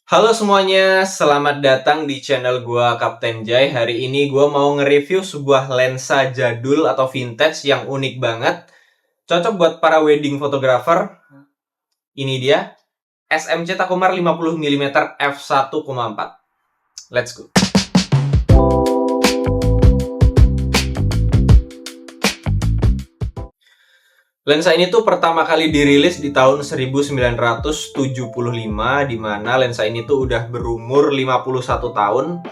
Halo semuanya, selamat datang di channel gua Kapten Jai. Hari ini gua mau nge-review sebuah lensa jadul atau vintage yang unik banget. Cocok buat para wedding photographer. Ini dia, SMC Takumar 50mm f1,4. Let's go. Lensa ini tuh pertama kali dirilis di tahun 1975, di mana lensa ini tuh udah berumur 51 tahun.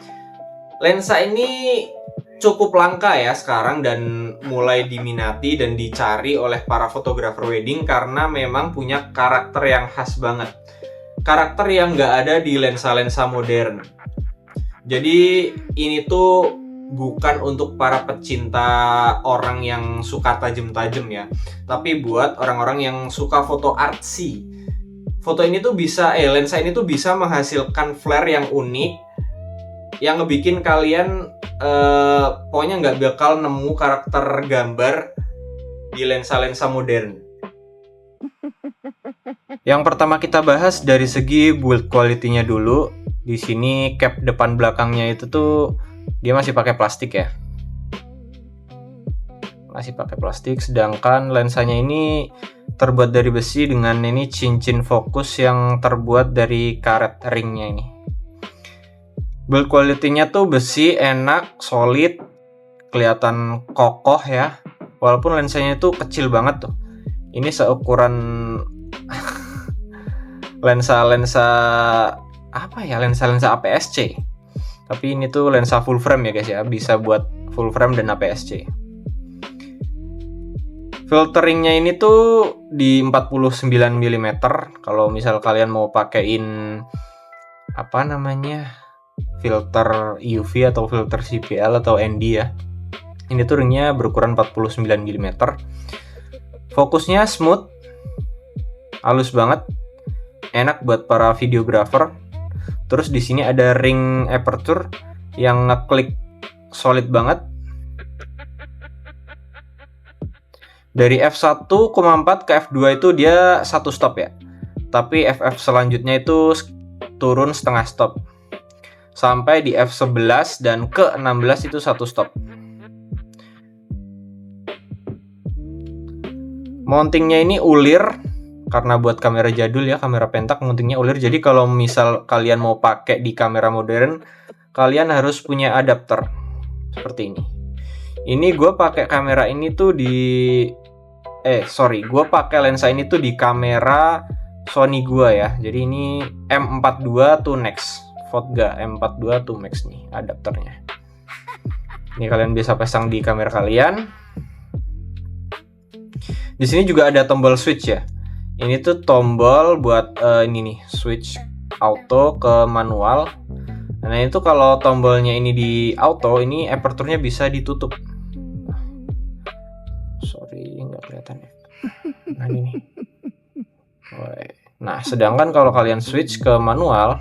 Lensa ini cukup langka ya sekarang dan mulai diminati dan dicari oleh para fotografer wedding karena memang punya karakter yang khas banget. Karakter yang nggak ada di lensa-lensa modern. Jadi ini tuh bukan untuk para pecinta orang yang suka tajam-tajam ya, tapi buat orang-orang yang suka foto artsy. Lensa ini tuh bisa menghasilkan flare yang unik, yang ngebikin kalian pokoknya nggak bakal nemu karakter gambar di lensa-lensa modern. Yang pertama kita bahas dari segi build quality-nya dulu. Di sini cap depan belakangnya itu tuh dia masih pakai plastik ya. Masih pakai plastik, sedangkan lensanya ini terbuat dari besi dengan ini cincin fokus yang terbuat dari karet ringnya ini. Build quality-nya tuh besi, enak, solid, kelihatan kokoh ya. Walaupun lensanya itu kecil banget tuh. Ini seukuran lensa-lensa apa ya? Lensa-lensa APS-C. Tapi ini tuh lensa full frame ya guys ya, bisa buat full frame dan APS-C. Filteringnya ini tuh di 49mm. Kalau misal kalian mau pakein apa namanya, filter UV atau filter CPL atau ND ya, ini tuh ringnya berukuran 49mm. Fokusnya smooth, halus banget, enak buat para videographer. Terus di sini ada ring aperture yang ngeklik solid banget. Dari f1,4 ke f2 itu dia satu stop ya. Tapi FF selanjutnya itu turun setengah stop. Sampai di f11 dan ke 16 itu satu stop. Mountingnya ini ulir. Karena buat kamera jadul ya, kamera pentak, mountingnya ulir. Jadi kalau misal kalian mau pakai di kamera modern, kalian harus punya adapter seperti ini. Ini gue pakai kamera ini tuh gue pakai lensa ini tuh di kamera Sony gue ya. Jadi ini M42 to Nex, Vodga M42 to Max nih adapternya. Ini kalian bisa pasang di kamera kalian. Di sini juga ada tombol switch ya. Ini tuh tombol buat ini nih, switch auto ke manual. Nah itu kalau tombolnya ini di auto, ini aperture-nya bisa ditutup. Sorry, nggak kelihatan ya. Nah ini nih. Nah sedangkan kalau kalian switch ke manual,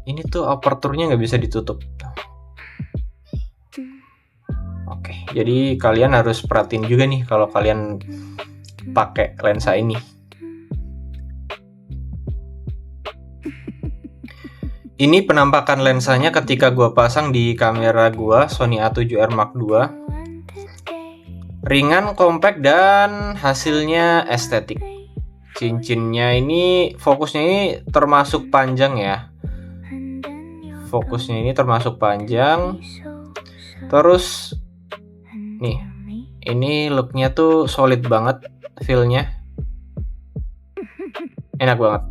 ini tuh aperture-nya nggak bisa ditutup. Oke, jadi kalian harus perhatiin juga nih kalau kalian pakai lensa ini. Ini penampakan lensanya ketika gua pasang di kamera gua Sony A7R Mark II. Ringan, kompak, dan hasilnya estetik. Cincinnya ini, fokusnya ini termasuk panjang ya. Fokusnya ini termasuk panjang. Terus nih, ini looknya tuh solid banget, feel-nya enak banget.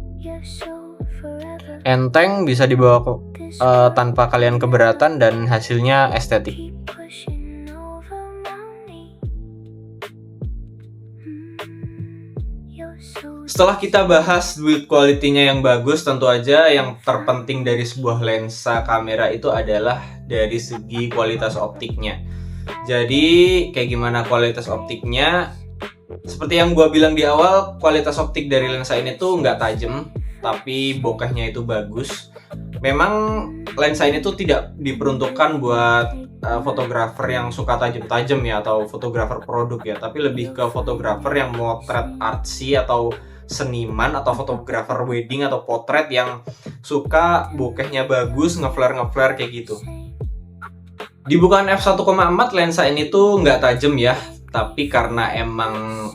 Enteng, bisa dibawa tanpa kalian keberatan, dan hasilnya estetik. Setelah kita bahas build quality-nya yang bagus, tentu aja yang terpenting dari sebuah lensa kamera itu adalah dari segi kualitas optiknya. Jadi kayak gimana kualitas optiknya? Seperti yang gue bilang di awal, kualitas optik dari lensa ini tuh nggak tajam, tapi bokehnya itu bagus. Memang lensa ini tuh tidak diperuntukkan buat fotografer yang suka tajam-tajam ya, atau fotografer produk ya, tapi lebih ke fotografer yang motret artsy atau seniman, atau fotografer wedding atau potret yang suka bokehnya bagus, ngeflare kayak gitu. Di bukaan f1,4 lensa ini tuh nggak tajam ya, tapi karena emang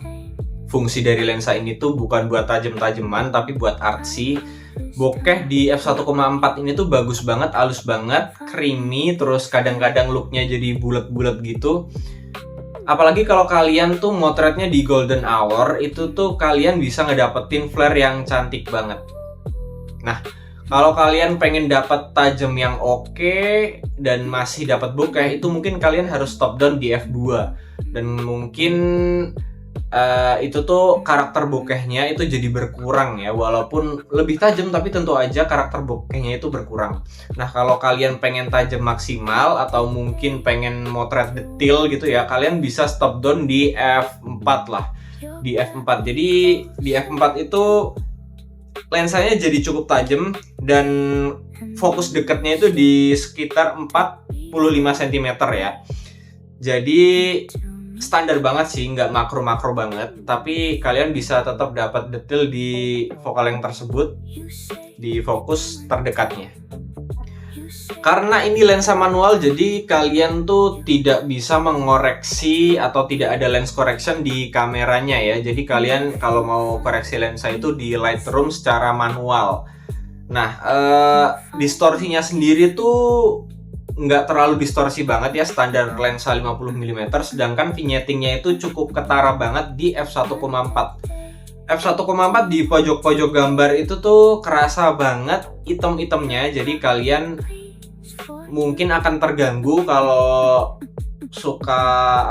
fungsi dari lensa ini tuh bukan buat tajem-tajeman tapi buat artsy. Bokeh di f1,4 ini tuh bagus banget, halus banget, creamy, terus kadang-kadang looknya jadi bulat-bulat gitu. Apalagi kalau kalian tuh motretnya di golden hour, itu tuh kalian bisa ngedapetin flare yang cantik banget. Nah, kalau kalian pengen dapat tajam yang oke dan masih dapat bokeh, itu mungkin kalian harus top down di f2. Dan mungkin itu tuh karakter bokehnya itu jadi berkurang ya, walaupun lebih tajam tapi tentu aja karakter bokehnya itu berkurang. Nah, kalau kalian pengen tajam maksimal atau mungkin pengen motret detail gitu ya, kalian bisa stop down di f4 lah. Di f4. Jadi di f4 itu lensanya jadi cukup tajam dan fokus dekatnya itu di sekitar 45 cm ya. Jadi standar banget sih, nggak makro-makro banget, tapi kalian bisa tetap dapat detail di focal length tersebut di fokus terdekatnya. Karena ini lensa manual, jadi kalian tuh tidak bisa mengoreksi atau tidak ada lens correction di kameranya ya. Jadi kalian kalau mau koreksi lensa itu di Lightroom secara manual. Nah, distorsinya sendiri tuh nggak terlalu distorsi banget ya, standar lensa 50 mm, sedangkan vignettingnya itu cukup ketara banget di f1,4. f1,4 di pojok-pojok gambar itu tuh kerasa banget item-itemnya, jadi kalian mungkin akan terganggu kalau suka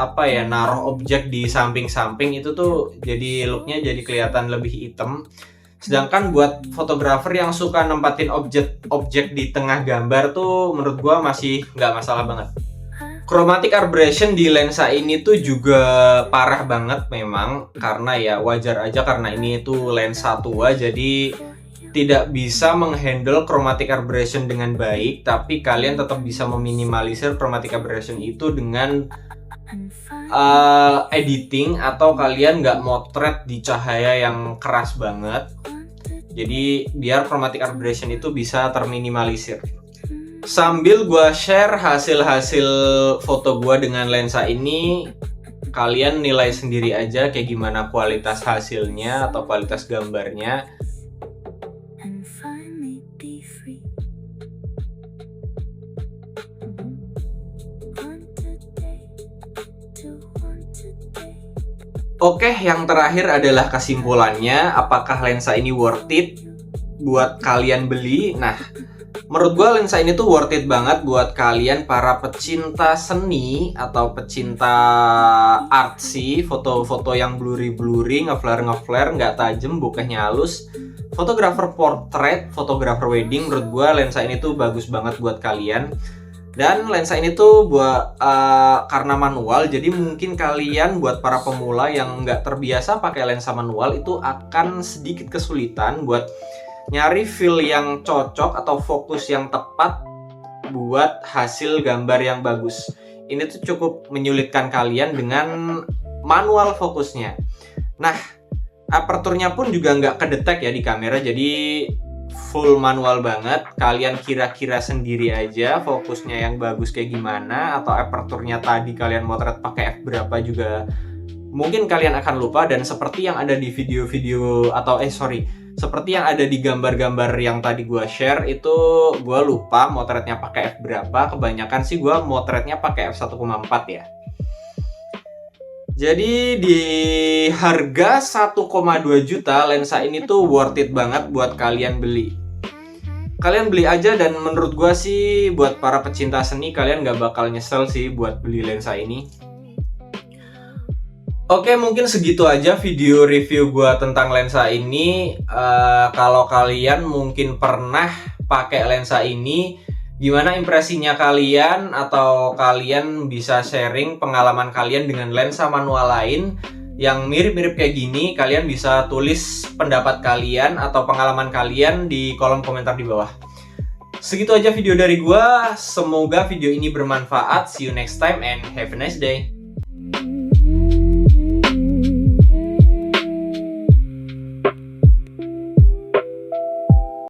naruh objek di samping-samping, itu tuh jadi looknya jadi kelihatan lebih hitam. Sedangkan buat fotografer yang suka nempatin objek di tengah gambar tuh menurut gua masih nggak masalah banget. Chromatic aberration di lensa ini tuh juga parah banget memang, karena ya wajar aja karena ini tuh lensa tua, jadi tidak bisa menghandle chromatic aberration dengan baik, tapi kalian tetap bisa meminimalisir chromatic aberration itu dengan editing atau kalian nggak motret di cahaya yang keras banget. Jadi biar chromatic aberration itu bisa terminimalisir. Sambil gua share hasil-hasil foto gua dengan lensa ini, kalian nilai sendiri aja kayak gimana kualitas hasilnya atau kualitas gambarnya. Oke, yang terakhir adalah kesimpulannya, apakah lensa ini worth it buat kalian beli? Nah, menurut gue lensa ini tuh worth it banget buat kalian para pecinta seni atau pecinta artsy, foto-foto yang blurry, ngeflare, nggak tajam, bokehnya halus, fotografer portrait, fotografer wedding. Menurut gue lensa ini tuh bagus banget buat kalian. Dan lensa ini tuh buat karena manual, jadi mungkin kalian buat para pemula yang nggak terbiasa pakai lensa manual itu akan sedikit kesulitan buat nyari feel yang cocok atau fokus yang tepat buat hasil gambar yang bagus. Ini tuh cukup menyulitkan kalian dengan manual fokusnya. Nah, aperturnya pun juga nggak kedetek ya di kamera, jadi full manual banget. Kalian kira-kira sendiri aja fokusnya yang bagus kayak gimana, atau aperturnya tadi kalian motret pakai f berapa juga mungkin kalian akan lupa. Dan seperti yang ada di video-video seperti yang ada di gambar-gambar yang tadi gua share, itu gua lupa motretnya pakai f berapa. Kebanyakan sih gua motretnya pakai f1,4 ya. Jadi di harga 1,2 juta lensa ini tuh worth it banget buat kalian beli. Kalian beli aja, dan menurut gua sih buat para pecinta seni kalian nggak bakal nyesel sih buat beli lensa ini. Oke, mungkin segitu aja video review gua tentang lensa ini. Kalau kalian mungkin pernah pakai lensa ini, gimana impresinya kalian, atau kalian bisa sharing pengalaman kalian dengan lensa manual lain yang mirip-mirip kayak gini. Kalian bisa tulis pendapat kalian atau pengalaman kalian di kolom komentar di bawah. Segitu aja video dari gua. Semoga video ini bermanfaat. See you next time and have a nice day.